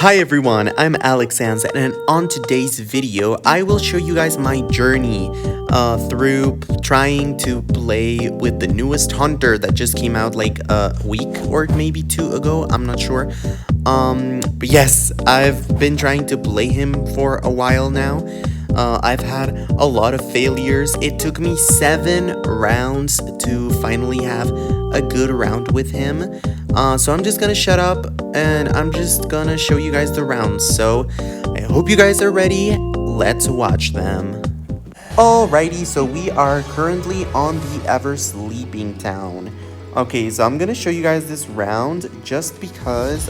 Hi everyone, I'm Alex Sands, and on today's video, I will show you guys my journey through trying to play with the newest hunter that just came out like a week or maybe two ago, I'm not sure. But yes, I've been trying to play him for a while now. I've had a lot of failures. It took me 7 rounds to finally have a good round with him. So I'm just gonna shut up and I'm just gonna show you guys the rounds. So I hope you guys are ready. Let's watch them. Alrighty, so we are currently on the ever sleeping town. Okay, so I'm gonna show you guys this round just because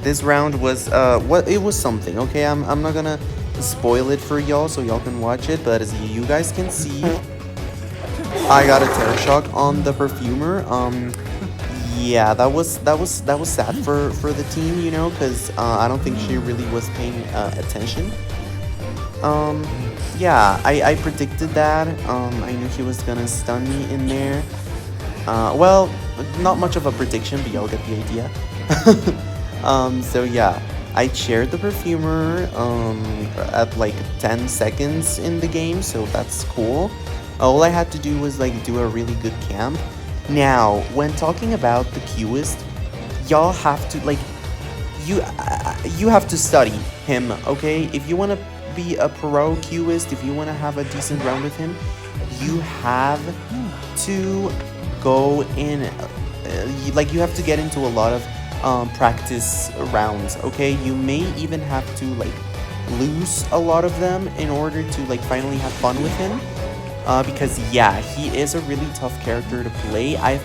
this round was it was something. Okay, I'm not gonna spoil it for y'all so y'all can watch it, but as you guys can see, I got a terror shock on the perfumer. Yeah, that was sad for the team, you know, because I don't think she really was paying attention. Yeah, I predicted that. I knew he was gonna stun me in there. Well, not much of a prediction, but y'all get the idea. So yeah, I shared the perfumer at like 10 seconds in the game, so that's cool. All I had to do was like do a really good camp. Now, when talking about the Cueist, y'all have to like you have to study him, okay? If you want to be a pro Cueist, if you want to have a decent round with him, you have to go in like you have to get into a lot of practice rounds, okay? You may even have to like lose a lot of them in order to like finally have fun with him. Because yeah, he is a really tough character to play. I've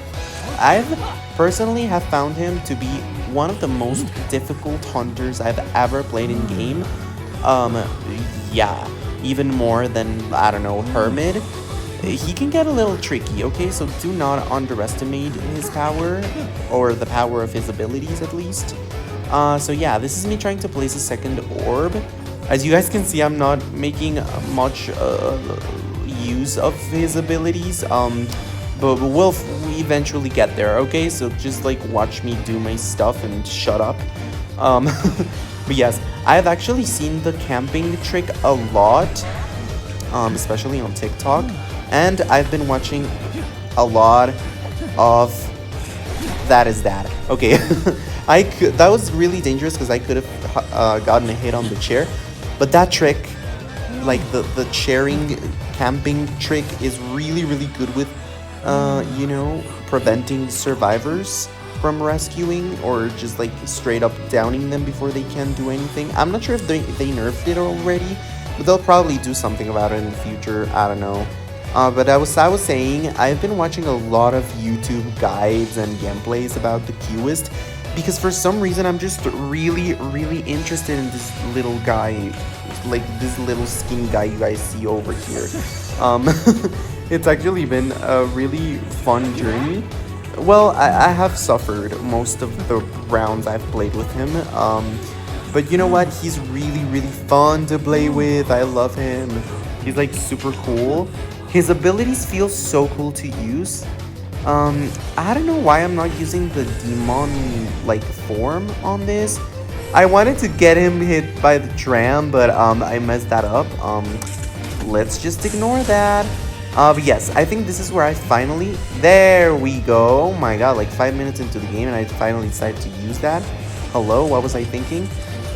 personally have found him to be one of the most difficult hunters I've ever played in game. Yeah, even more than, I don't know, Hermit. He can get a little tricky, okay? So do not underestimate his power, or the power of his abilities at least. So yeah, this is me trying to place a second orb. As you guys can see, I'm not making much use of his abilities, but we'll eventually get there, okay? So just like watch me do my stuff and shut up. But yes, I've actually seen the camping trick a lot, especially on TikTok, and I've been watching a lot of That Is That. Okay, that was really dangerous because I could have gotten a hit on the chair, but that trick, like the chairing camping trick, is really good with you know, preventing survivors from rescuing or just like straight up downing them before they can do anything. I'm not sure if they nerfed it already, but they'll probably do something about it in the future. I don't know. But I was saying, I've been watching a lot of YouTube guides and gameplays about the Cueist because for some reason I'm just really interested in this little guy, like this little skinny guy you guys see over here. It's actually been a really fun journey. Well, I have suffered most of the rounds I've played with him, but you know what, he's really fun to play with. I love him. He's like super cool. His abilities feel so cool to use. I don't know why I'm not using the demon like form on this. I wanted to get him hit by the tram, but I messed that up. Let's just ignore that. But yes, I think this is where I finally, there we go. Oh my god, like 5 minutes into the game and I finally decided to use that. Hello, what was I thinking?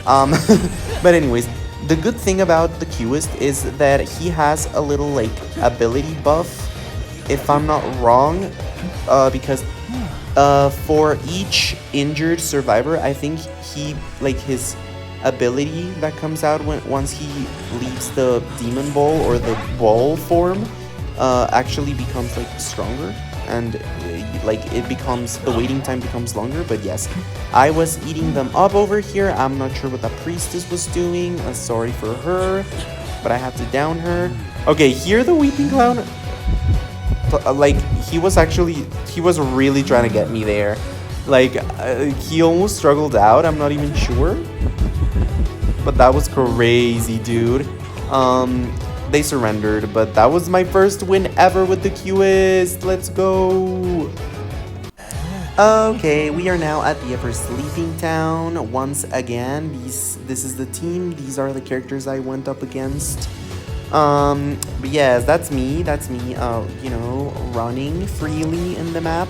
But anyways, the good thing about the Cueist is that he has a little like ability buff, if I'm not wrong, because for each injured survivor, I think he, like, his ability that comes out once he leaves the demon ball or the ball form actually becomes like stronger, and like it becomes, the waiting time becomes longer. But yes, I was eating them up over here. I'm not sure what the priestess was doing. Sorry for her, but I had to down her. Okay, here the weeping clown, like he was really trying to get me there. Like he almost struggled out, I'm not even sure, but that was crazy, dude. They surrendered, but that was my first win ever with the Cueist. Let's go. Okay, we are now at the Ever Sleeping Town once again. This is the team. These are the characters I went up against. But yes, that's me. That's me. You know, running freely in the map.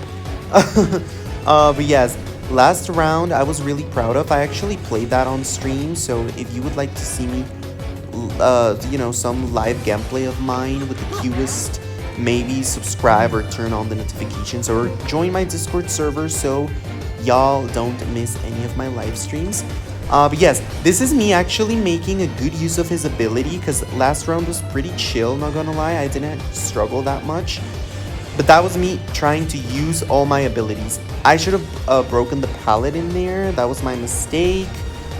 But yes, last round I was really proud of. I actually played that on stream. So if you would like to see me, you know, some live gameplay of mine with the Cueist, maybe subscribe or turn on the notifications or join my Discord server so y'all don't miss any of my live streams. But yes, this is me actually making a good use of his ability because last round was pretty chill, not gonna lie. I didn't struggle that much. But that was me trying to use all my abilities. I should have broken the pallet in there. That was my mistake.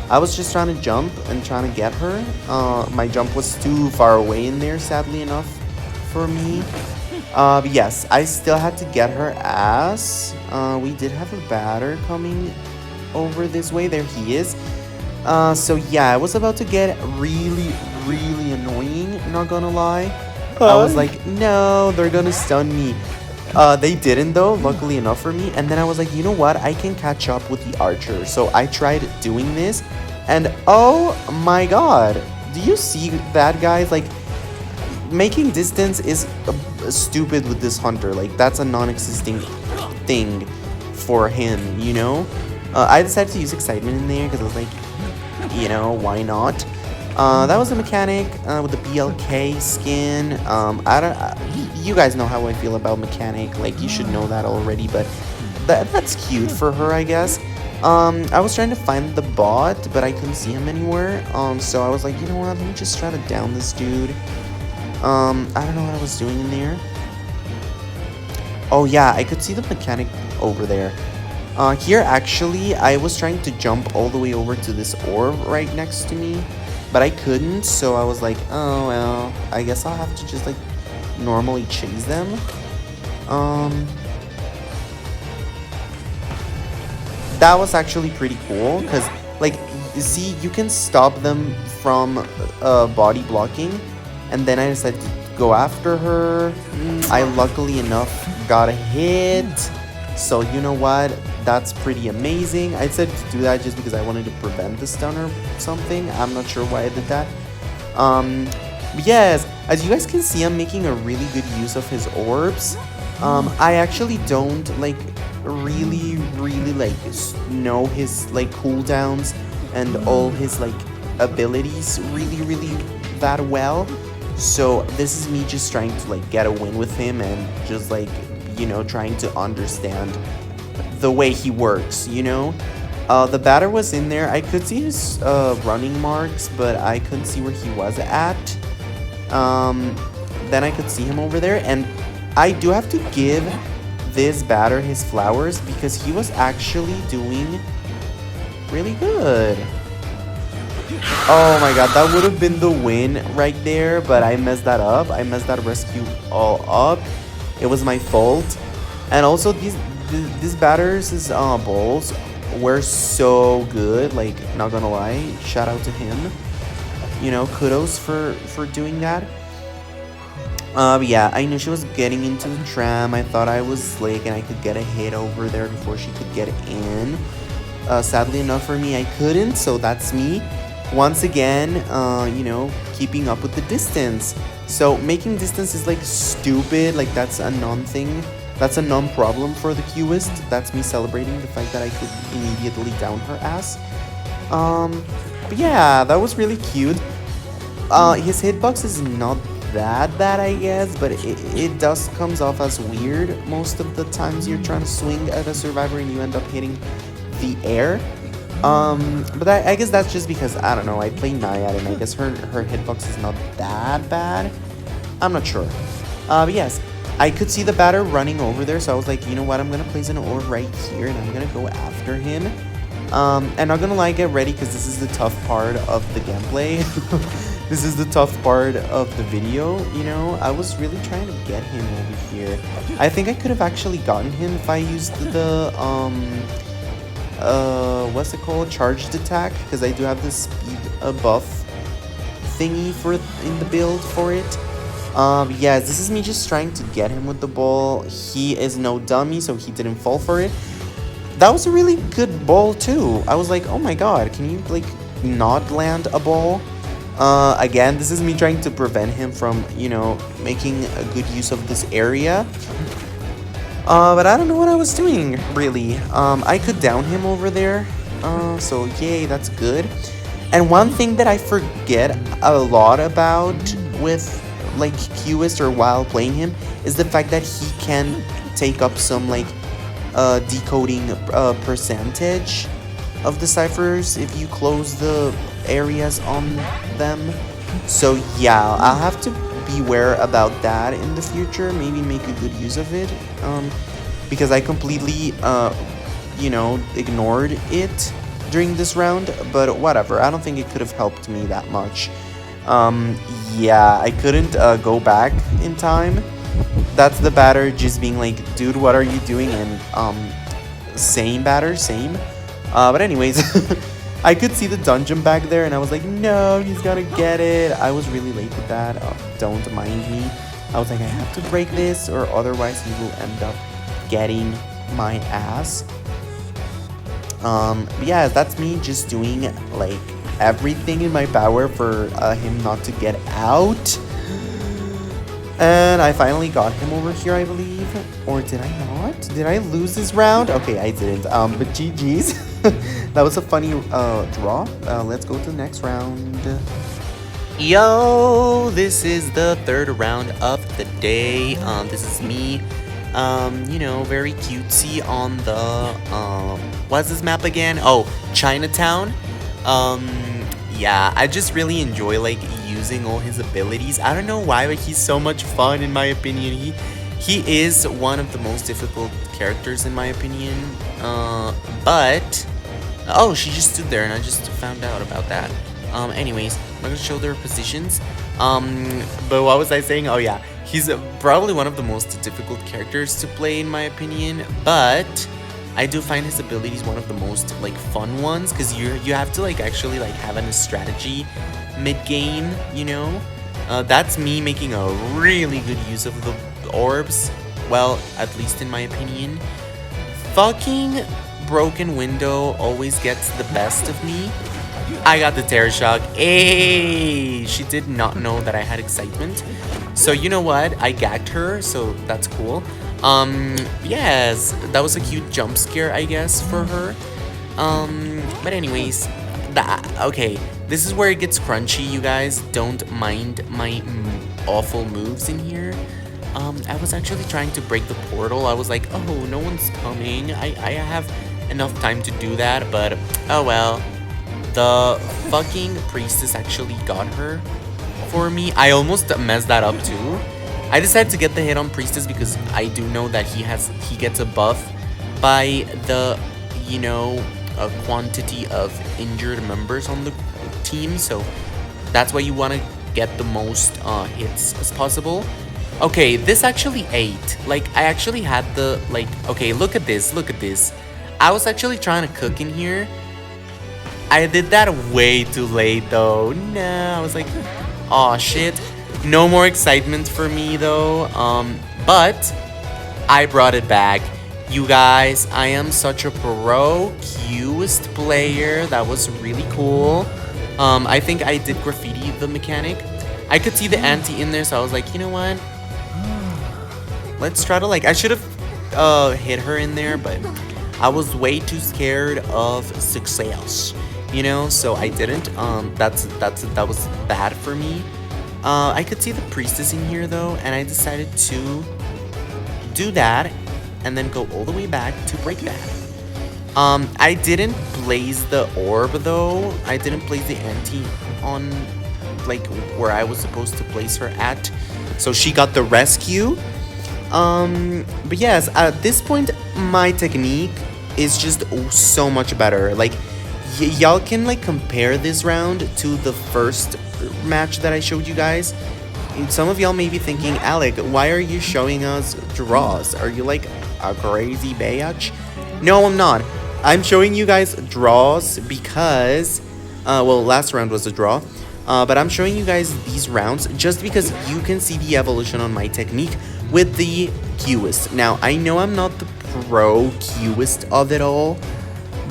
I was just trying to jump and trying to get her. My jump was too far away in there, sadly enough, for me. But yes, I still had to get her ass. We did have a batter coming over this way. There he is. So yeah, I was about to get really, really annoying, not gonna lie. I was like, no, they're gonna stun me. They didn't though, luckily enough for me. And then I was like, you know what? I can catch up with the archer. So I tried doing this. And oh my god. Do you see that, guys? Like, making distance is stupid with this hunter. Like, that's a non-existing thing for him, you know? I decided to use excitement in there because I was like, you know, why not? That was a mechanic with the BLK skin. You guys know how I feel about mechanic. Like, you should know that already, but that's cute for her, I guess. I was trying to find the bot, but I couldn't see him anywhere. So I was like, you know what? Let me just try to down this dude. I don't know what I was doing in there. Oh yeah, I could see the mechanic over there. Here, actually, I was trying to jump all the way over to this orb right next to me, but I couldn't, so I was like, oh, well, I guess I'll have to just, like, normally chase them. That was actually pretty cool, because, like, see, you can stop them from body blocking, and then I decided to go after her. I, luckily enough, got a hit. So, you know what? That's pretty amazing. I decided to do that just because I wanted to prevent the stun or something. I'm not sure why I did that. But yes, as you guys can see, I'm making a really good use of his orbs. I actually don't, like, really, like, know his, like, cooldowns and all his, like, abilities really that well. So, this is me just trying to, like, get a win with him and just, like, you know, trying to understand the way he works, you know? The batter was in there. I could see his running marks, but I couldn't see where he was at. Then I could see him over there, and I do have to give this batter his flowers because he was actually doing really good. Oh my god, that would have been the win right there, but I messed that up. I messed that rescue all up. It was my fault. And also, these batters' balls were so good. Like, not gonna lie, shout out to him. You know, kudos for doing that. But yeah, I knew she was getting into the tram. I thought I was slick and I could get a hit over there before she could get in. Sadly enough for me, I couldn't, so that's me. Once again, you know, keeping up with the distance. So making distance is like stupid, like that's a non-thing. That's a non-problem for the Cueist. That's me celebrating the fact that I could immediately down her ass. But yeah, that was really cute. His hitbox is not that bad, I guess, but it does comes off as weird most of the times you're trying to swing at a survivor and you end up hitting the air. But I guess that's just because, I don't know, I play Naiad and I guess her hitbox is not that bad. I'm not sure. But yes, I could see the batter running over there, so I was like, you know what, I'm gonna place an orb right here and I'm gonna go after him. And not gonna lie, get ready because this is the tough part of the gameplay. This is the tough part of the video, you know. I was really trying to get him over here. I think I could have actually gotten him if I used the what's it called, charged attack, because I do have this speed buff thingy in the build for it. Yeah, this is me just trying to get him with the ball. He is no dummy, so he didn't fall for it. that was a really good ball too. I was like, oh my god, can you like not land a ball? Again, this is me trying to prevent him from, you know, making a good use of this area. But I don't know what I was doing, really. I could down him over there. So yay, that's good. And one thing that I forget a lot about with like Cueist or while playing him is the fact that he can take up some like decoding percentage of the ciphers if you close the areas on them. So yeah, I'll have to beware about that in the future. Maybe make a good use of it, because I completely you know, ignored it during this round. But whatever, I don't think it could have helped me that much. Yeah, I couldn't go back in time. That's the batter just being like, dude, what are you doing? And same batter, same. But anyways, I could see the dungeon back there, and I was like, no, he's gotta get it. I was really late with that. Don't mind me. I was like, I have to break this, or otherwise he will end up getting my ass. But yeah, that's me just doing like everything in my power for him not to get out. And I finally got him over here, I believe. Or did I not? Did I lose this round? Okay, I didn't. But GG's. That was a funny draw. Let's go to the next round. Yo, this is the third round of the day. This is me. You know, very cutesy on the what's this map again? Oh, Chinatown. Yeah, I just really enjoy like using all his abilities. I don't know why, but he's so much fun in my opinion. He is one of the most difficult characters in my opinion. But oh, she just stood there and I just found out about that. Anyways, I'm gonna show their positions. But what was I saying? Oh yeah, he's probably one of the most difficult characters to play in my opinion, but I do find his abilities one of the most like fun ones, because you have to like actually like have a strategy mid-game, you know. That's me making a really good use of the orbs, well, at least in my opinion. Fucking broken window always gets the best of me. I got the terror shock. Hey, she did not know that I had excitement. So you know what? I gagged her, so that's cool. Yes, that was a cute jump scare, I guess, for her. But anyways, okay, this is where it gets crunchy, you guys. Don't mind my awful moves in here. I was actually trying to break the portal. I was like, oh, no one's coming. I have enough time to do that, but oh well. The fucking priestess actually got her for me. I almost messed that up too. I decided to get the hit on priestess because I do know that he gets a buff by the, you know, quantity of injured members on the team. So that's why you want to get the most hits as possible. Okay, this actually ate. Like, I actually had the, like, okay, look at this, look at this. I was actually trying to cook in here. I did that way too late though. No, I was like, oh shit. No more excitement for me though. But I brought it back. You guys, I am such a pro Cueist player. That was really cool. I think I did graffiti the mechanic. I could see the anti in there, so I was like, you know what? Let's try to like, I should have hit her in there, but I was way too scared of success, you know, so I didn't. That was bad for me. I could see the priestess in here though, and I decided to do that and then go all the way back to break that. I didn't place the orb though. I didn't place the anti on like where I was supposed to place her at, so she got the rescue. But yes, at this point my technique is just so much better. Like y'all can like compare this round to the first match that I showed you guys. Some of y'all may be thinking, Alec, why are you showing us draws? Are you like a crazy bitch? No, I'm not. I'm showing you guys draws because well, last round was a draw. But I'm showing you guys these rounds just because you can see the evolution on my technique with the Cueist. Now, I know I'm not the pro Cueist of it all.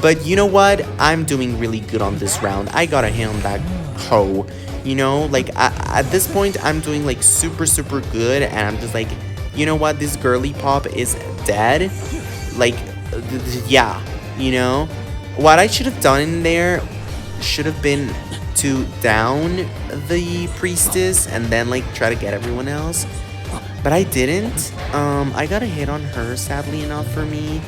But you know what? I'm doing really good on this round. I got a hit on that hoe. You know, like at this point, I'm doing like super, super good. And I'm just like, you know what? This girly pop is dead. Like, yeah, you know? What I should have done in there should have been to down the priestess and then like try to get everyone else. But I didn't. I got a hit on her, sadly enough, for me.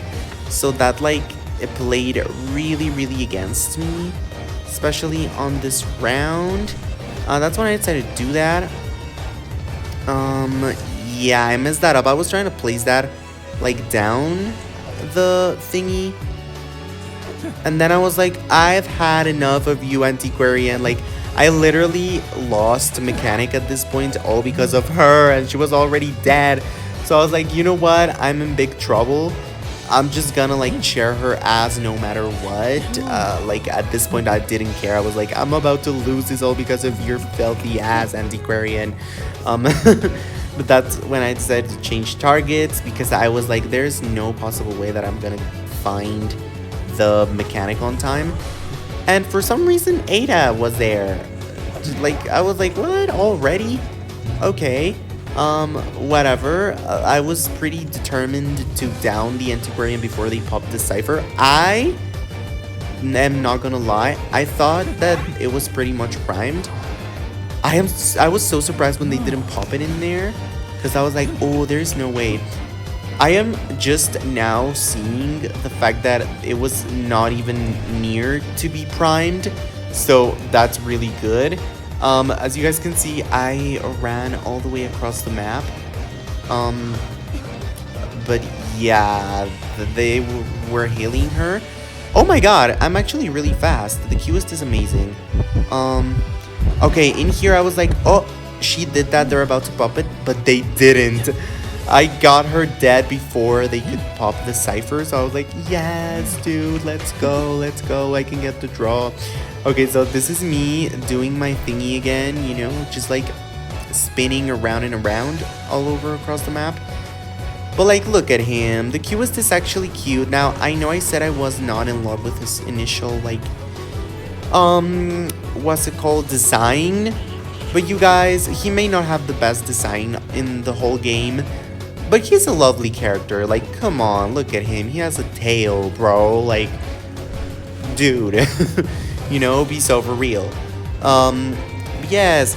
So that like it played really, really against me, especially on this round. That's when I decided to do that. Yeah, I messed that up. I was trying to place that like down the thingy, and then I was like, I've had enough of you, Antiquarian. Like, I literally lost mechanic at this point, all because of her, and she was already dead. So I was like, you know what? I'm in big trouble. I'm just gonna like chair her ass no matter what. Like at this point, I didn't care. I was like, I'm about to lose this all because of your filthy ass, Antiquarian. But that's when I decided to change targets, because I was like, there's no possible way that I'm gonna find the mechanic on time. And for some reason, Ada was there. Like, I was like, what? Already? Okay. Whatever. I was pretty determined to down the Antiquarian before they popped the Cypher. I am not gonna lie. I thought that it was pretty much primed. I was so surprised when they didn't pop it in there, because I was like, oh, there's no way. I am just now seeing the fact that it was not even near to be primed, so that's really good. As you guys can see, I ran all the way across the map. But yeah, they were healing her. Oh my god, I'm actually really fast. The Cueist is amazing. Okay, in here I was like, oh, she did that, they're about to pop it, but they didn't. I got her dead before they could pop the Cypher, so I was like, yes, dude, let's go, I can get the draw. Okay, so this is me doing my thingy again, you know, just like spinning around and around all over across the map. But like, look at him, the Cueist is actually cute. Now, I know I said I was not in love with his initial, like, what's it called, design? But you guys, he may not have the best design in the whole game, but he's a lovely character. Like, come on, look at him. He has a tail, bro. Like, dude. You know, be so for real. Yes.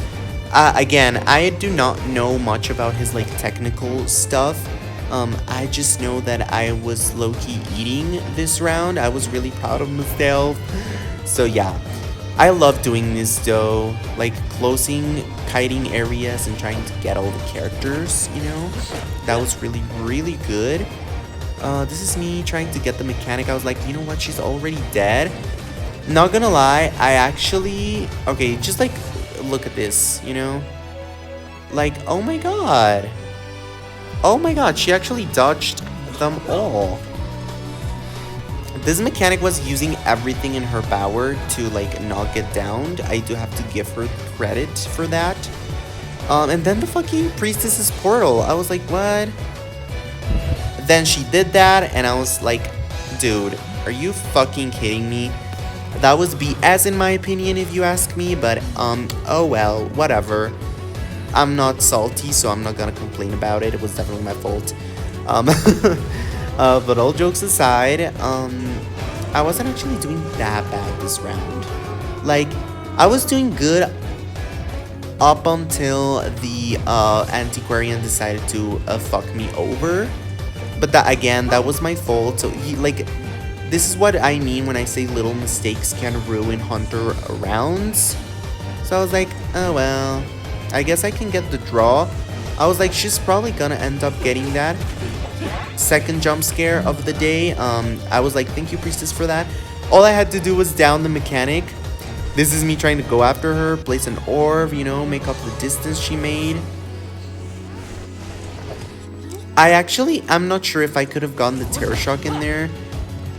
Again, I do not know much about his, like, technical stuff. I just know that I was low-key eating this round. I was really proud of myself. So, yeah. I love doing this though, like closing, kiting areas and trying to get all the characters, you know? That was really, really good. This is me trying to get the mechanic. I was like, you know what, she's already dead. Not gonna lie, I actually... Okay, just like, look at this, you know? Like, oh my god. Oh my god, she actually dodged them all. This mechanic was using everything in her power to, like, not get downed. I do have to give her credit for that. And then the fucking priestess's portal. I was like, what? Then she did that, and I was like, dude, are you fucking kidding me? That was BS in my opinion, if you ask me, but, oh well, whatever. I'm not salty, so I'm not gonna complain about it. It was definitely my fault. But all jokes aside, I wasn't actually doing that bad this round. Like, I was doing good up until the Antiquarian decided to fuck me over. But that, again, that was my fault. So, this is what I mean when I say little mistakes can ruin Hunter rounds. So I was like, oh well, I guess I can get the draw. I was like, she's probably gonna end up getting that second jump scare of the day. I was like, thank you, priestess, for that. All I had to do was down the mechanic. This is me trying to go after her, place an orb, you know, make up the distance she made. I'm not sure if I could have gotten the Terror Shock in there.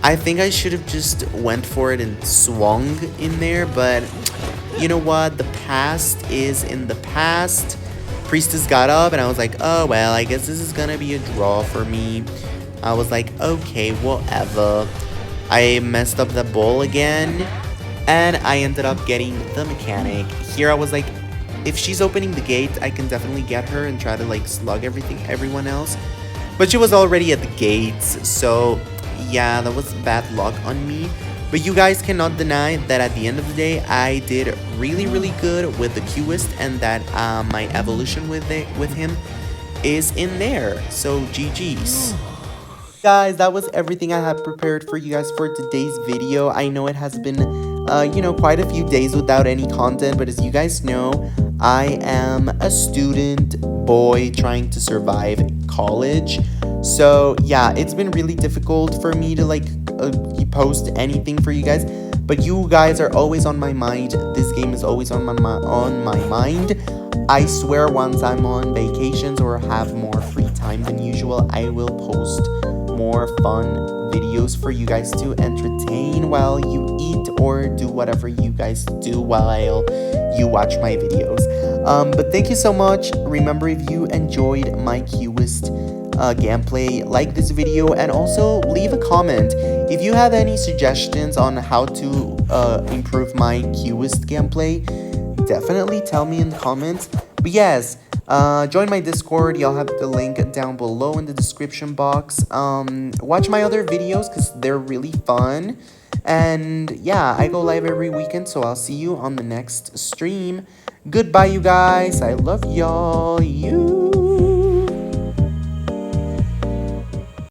I think I should have just went for it and swung in there, but you know what? The past is in the past. Priestess got up, and I was like, oh, well, I guess this is gonna be a draw for me. I was like, okay, whatever. I messed up the ball again, and I ended up getting the mechanic. Here I was like, if she's opening the gate, I can definitely get her and try to like slug everyone else. But she was already at the gates, so yeah, that was bad luck on me. But you guys cannot deny that at the end of the day, I did really good with the Cueist, and that my evolution with him is in there. So GG's. Guys, that was everything I had prepared for you guys for today's video. I know it has been, quite a few days without any content, but as you guys know, I am a student boy trying to survive college. So yeah, it's been really difficult for me to like post anything for you guys, but you guys are always on my mind. This game is always on my mind. I swear once I'm on vacations or have more free time than usual, I will post more fun videos for you guys to entertain while you eat or do whatever you guys do while you watch my videos. But thank you so much. Remember, if you enjoyed my Cueist gameplay, like this video and also leave a comment if you have any suggestions on how to improve my Cueist gameplay. Definitely tell me in the comments. But yes, join my Discord. Y'all have the link down below in the description box. Watch my other videos because they're really fun. And yeah, I go live every weekend, so I'll see you on the next stream. Goodbye, you guys. I love y'all. You.